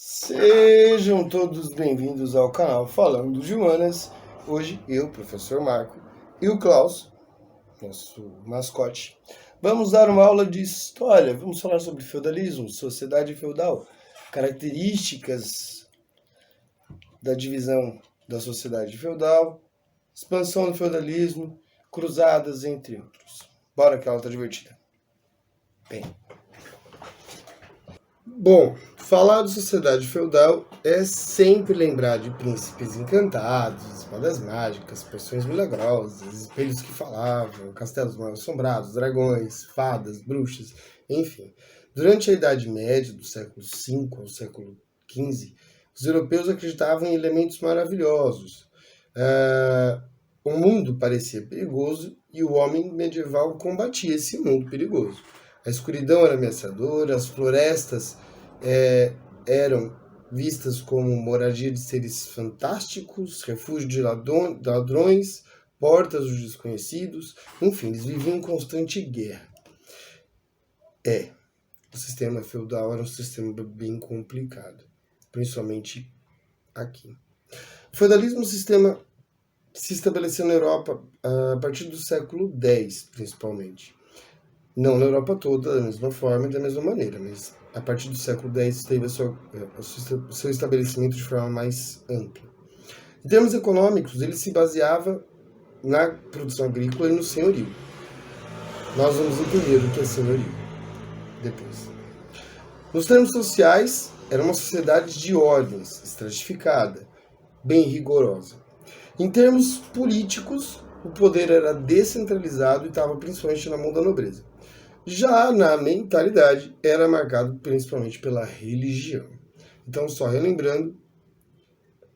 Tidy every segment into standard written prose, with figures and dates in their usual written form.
Sejam todos bem-vindos ao canal Falando de Humanas. Hoje eu, professor Marco, e o Klaus, nosso mascote, vamos dar uma aula de história. Vamos falar sobre feudalismo, sociedade feudal, características da divisão da sociedade feudal, expansão do feudalismo, cruzadas, entre outros. Bora que a aula tá divertida. Bom, falar de sociedade feudal é sempre lembrar de príncipes encantados, espadas mágicas, poções milagrosas, espelhos que falavam, castelos mal assombrados, dragões, fadas, bruxas, enfim. Durante a Idade Média, do século V ao século XV, os europeus acreditavam em elementos maravilhosos. O mundo parecia perigoso e o homem medieval combatia esse mundo perigoso. A escuridão era ameaçadora, as florestas eram vistas como moradia de seres fantásticos, refúgio de ladrões, portas dos desconhecidos, enfim, eles viviam em constante guerra. O sistema feudal era um sistema bem complicado, principalmente aqui. O feudalismo sistema se estabeleceu na Europa a partir do século X, principalmente. Não na Europa toda, da mesma forma e da mesma maneira, mas a partir do século X teve o seu estabelecimento de forma mais ampla. Em termos econômicos, ele se baseava na produção agrícola e no senhorio. Nós vamos entender o que é senhorio depois. Nos termos sociais, era uma sociedade de ordens, estratificada, bem rigorosa. Em termos políticos, o poder era descentralizado e estava principalmente na mão da nobreza. Já na mentalidade, era marcado principalmente pela religião. Então, só relembrando,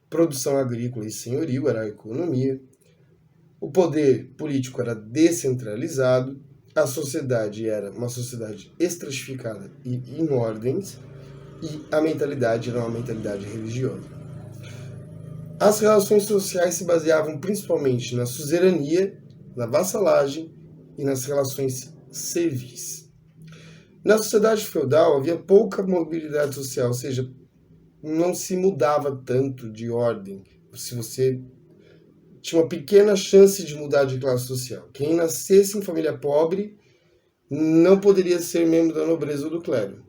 produção agrícola e senhorio era a economia, o poder político era descentralizado, a sociedade era uma sociedade estratificada e em ordens, e a mentalidade era uma mentalidade religiosa. As relações sociais se baseavam principalmente na suzerania, na vassalagem e nas relações servis. Na sociedade feudal havia pouca mobilidade social, ou seja, não se mudava tanto de ordem. Se você tinha uma pequena chance de mudar de classe social. Quem nascesse em família pobre não poderia ser membro da nobreza ou do clero.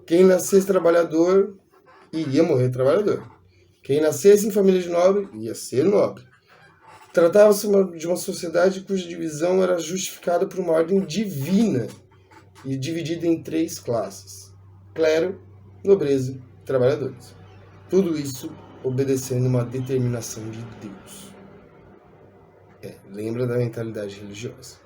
Quem nascesse trabalhador iria morrer trabalhador. Quem nascesse em família de nobre ia ser nobre. Tratava-se de uma sociedade cuja divisão era justificada por uma ordem divina e dividida em 3 classes: clero, nobreza e trabalhadores. Tudo isso obedecendo uma determinação de Deus. Lembra da mentalidade religiosa.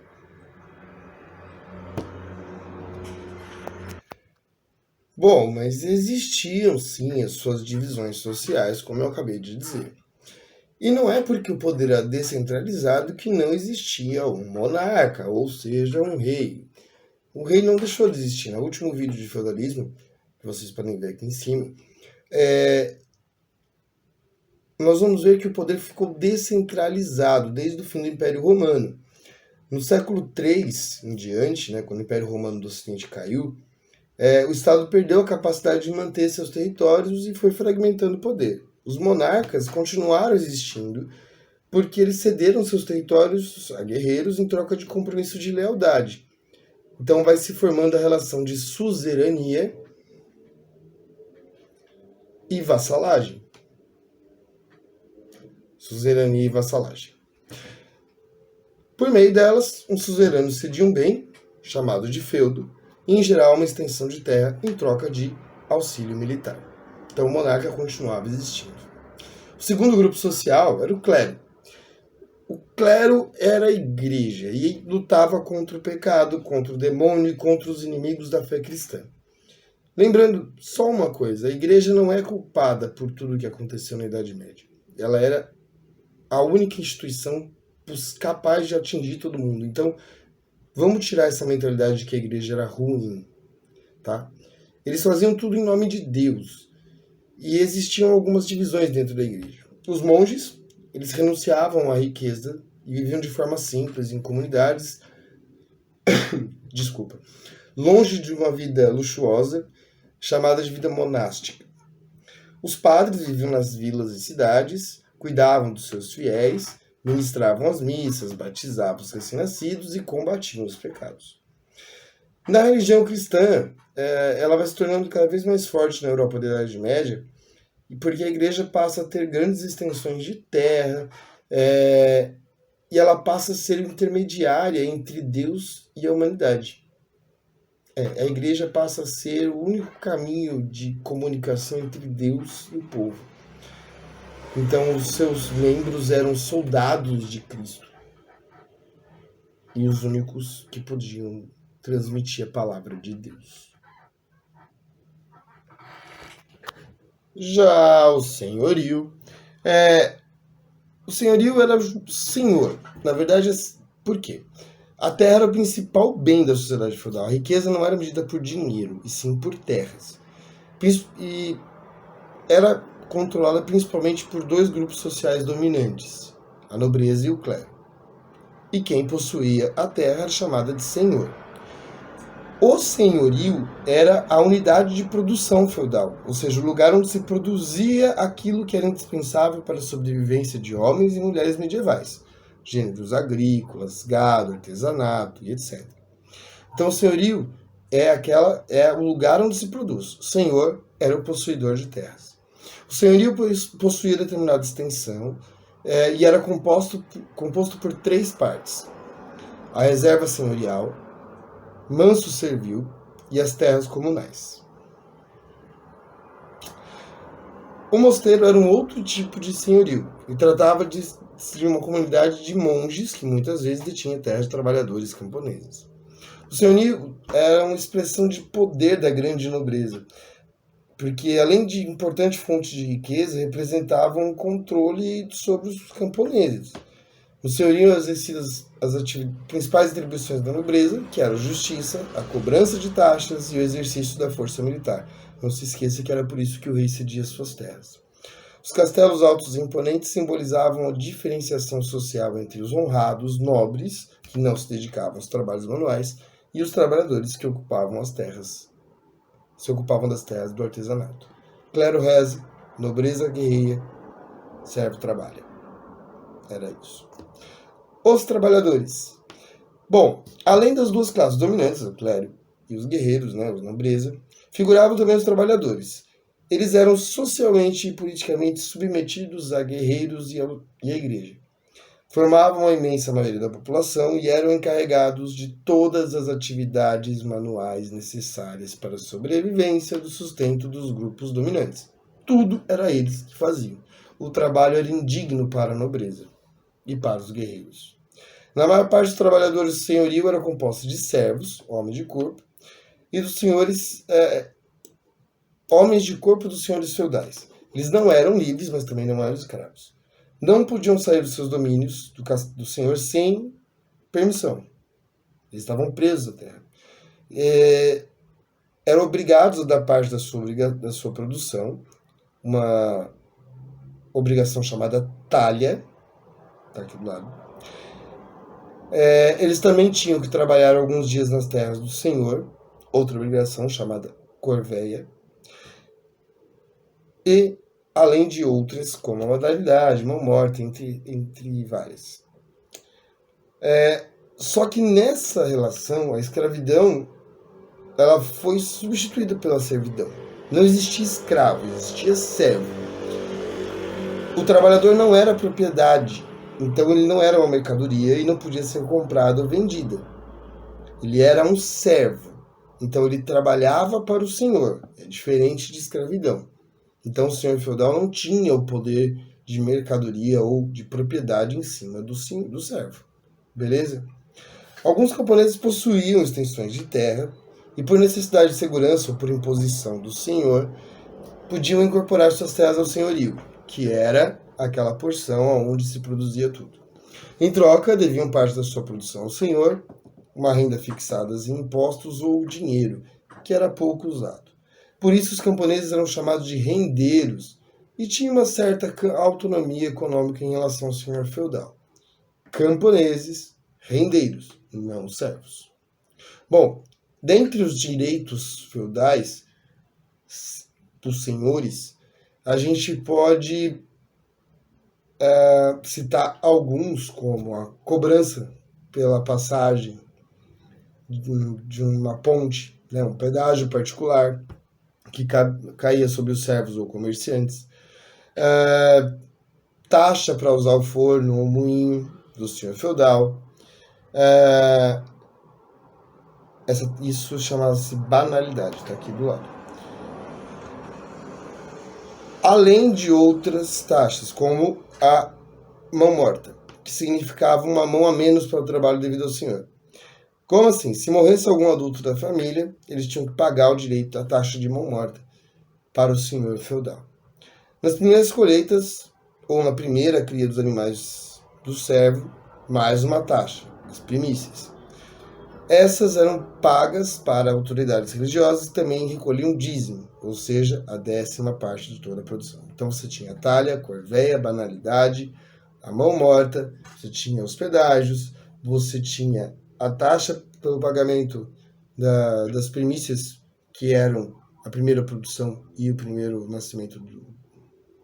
Bom, mas existiam sim as suas divisões sociais, como eu acabei de dizer. E não é porque o poder era descentralizado que não existia um monarca, ou seja, um rei. O rei não deixou de existir. No último vídeo de feudalismo, que vocês podem ver aqui em cima, nós vamos ver que o poder ficou descentralizado desde o fim do Império Romano. No século III em diante, quando o Império Romano do Ocidente caiu, o Estado perdeu a capacidade de manter seus territórios e foi fragmentando o poder. Os monarcas continuaram existindo porque eles cederam seus territórios a guerreiros em troca de compromisso de lealdade. Então vai se formando a relação de suzerania e vassalagem. Suzerania e vassalagem. Por meio delas, um suzerano cedia um bem, chamado de feudo, e em geral uma extensão de terra em troca de auxílio militar. Então o monarca continuava existindo. O segundo grupo social era o clero. O clero era a igreja e lutava contra o pecado, contra o demônio e contra os inimigos da fé cristã. Lembrando só uma coisa, a igreja não é culpada por tudo o que aconteceu na Idade Média. Ela era a única instituição capaz de atingir todo mundo. Então, vamos tirar essa mentalidade de que a igreja era ruim, tá? Eles faziam tudo em nome de Deus. E existiam algumas divisões dentro da igreja. Os monges, eles renunciavam à riqueza e viviam de forma simples em comunidades, longe de uma vida luxuosa, chamada de vida monástica. Os padres viviam nas vilas e cidades, cuidavam dos seus fiéis, ministravam as missas, batizavam os recém-nascidos e combatiam os pecados. Na religião cristã, ela vai se tornando cada vez mais forte na Europa da Idade Média, porque a igreja passa a ter grandes extensões de terra, e ela passa a ser intermediária entre Deus e a humanidade. A igreja passa a ser o único caminho de comunicação entre Deus e o povo. Então, os seus membros eram soldados de Cristo e os únicos que podiam transmitir a palavra de Deus. Já o senhorio, o senhorio era senhor. Na verdade, por quê? A terra era o principal bem da sociedade feudal. A riqueza não era medida por dinheiro, e sim por terras. E era controlada principalmente por dois grupos sociais dominantes, a nobreza e o clero. E quem possuía a terra era chamada de senhor. O senhorio era a unidade de produção feudal, ou seja, o lugar onde se produzia aquilo que era indispensável para a sobrevivência de homens e mulheres medievais, gêneros agrícolas, gado, artesanato e etc. Então, o senhorio é o lugar onde se produz. O senhor era o possuidor de terras. O senhorio possuía determinada extensão e era composto por três partes: a reserva senhorial, manso servil e as terras comunais. O mosteiro era um outro tipo de senhorio e tratava de uma comunidade de monges que muitas vezes detinha terras de trabalhadores camponeses. O senhorio era uma expressão de poder da grande nobreza, porque além de importante fonte de riqueza, representava um controle sobre os camponeses. No senhorio exerciam as principais atribuições da nobreza, que eram a justiça, a cobrança de taxas e o exercício da força militar. Não se esqueça que era por isso que o rei cedia suas terras. Os castelos altos e imponentes simbolizavam a diferenciação social entre os honrados, nobres, que não se dedicavam aos trabalhos manuais, e os trabalhadores que ocupavam as terras, se ocupavam das terras do artesanato. Clero reza, nobreza guerreia, servo trabalha. Era isso. Os trabalhadores. Bom, além das duas classes dominantes, o clero e os guerreiros, os nobreza, figuravam também os trabalhadores. Eles eram socialmente e politicamente submetidos a guerreiros e à igreja. Formavam a imensa maioria da população e eram encarregados de todas as atividades manuais necessárias para a sobrevivência do sustento dos grupos dominantes. Tudo era eles que faziam. O trabalho era indigno para a nobreza e para os guerreiros. Na maior parte dos trabalhadores do senhorio era composto de servos, homens de corpo, e dos senhores, homens de corpo dos senhores feudais. Eles não eram livres, mas também não eram escravos. Não podiam sair dos seus domínios do senhor sem permissão. Eles estavam presos à terra. Eram obrigados a dar parte da sua produção, uma obrigação chamada talha, está aqui do lado. Eles também tinham que trabalhar alguns dias nas terras do senhor, outra obrigação chamada corveia, e além de outras, como a modalidade, mão morta, entre várias. Só que nessa relação, a escravidão ela foi substituída pela servidão. Não existia escravo, existia servo. O trabalhador não era propriedade, então ele não era uma mercadoria e não podia ser comprado ou vendida. Ele era um servo, então ele trabalhava para o senhor, é diferente de escravidão. Então o senhor feudal não tinha o poder de mercadoria ou de propriedade em cima do servo. Beleza? Alguns camponeses possuíam extensões de terra e por necessidade de segurança ou por imposição do senhor, podiam incorporar suas terras ao senhorio, que era aquela porção onde se produzia tudo. Em troca, deviam parte da sua produção ao senhor, uma renda fixada em impostos ou dinheiro, que era pouco usado. Por isso os camponeses eram chamados de rendeiros e tinham uma certa autonomia econômica em relação ao senhor feudal. Camponeses, rendeiros, não servos. Bom, dentre os direitos feudais dos senhores, a gente pode citar alguns, como a cobrança pela passagem de uma ponte, né, um pedágio particular que caía sobre os servos ou comerciantes, taxa para usar o forno ou moinho do senhor feudal. Isso chamava-se banalidade, está aqui do lado. Além de outras taxas, como a mão morta, que significava uma mão a menos para o trabalho devido ao senhor. Como assim? Se morresse algum adulto da família, eles tinham que pagar o direito à taxa de mão morta para o senhor feudal. Nas primeiras colheitas, ou na primeira cria dos animais do servo, mais uma taxa, as primícias. Essas eram pagas para autoridades religiosas e também recolhiam dízimo, ou seja, a 10ª parte de toda a produção. Então você tinha a talha, corvéia, banalidade, a mão morta, você tinha os pedágios, você tinha a taxa pelo pagamento das primícias, que eram a primeira produção e o primeiro nascimento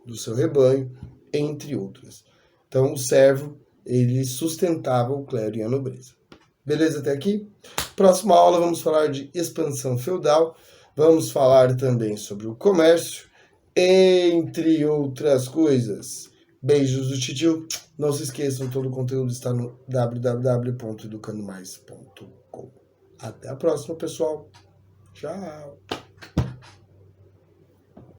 do seu rebanho, entre outras. Então o servo, ele sustentava o clero e a nobreza. Beleza até aqui? Próxima aula vamos falar de expansão feudal, vamos falar também sobre o comércio, entre outras coisas. Beijos do titio. Não se esqueçam, todo o conteúdo está no www.educandomais.com. Até a próxima, pessoal. Tchau.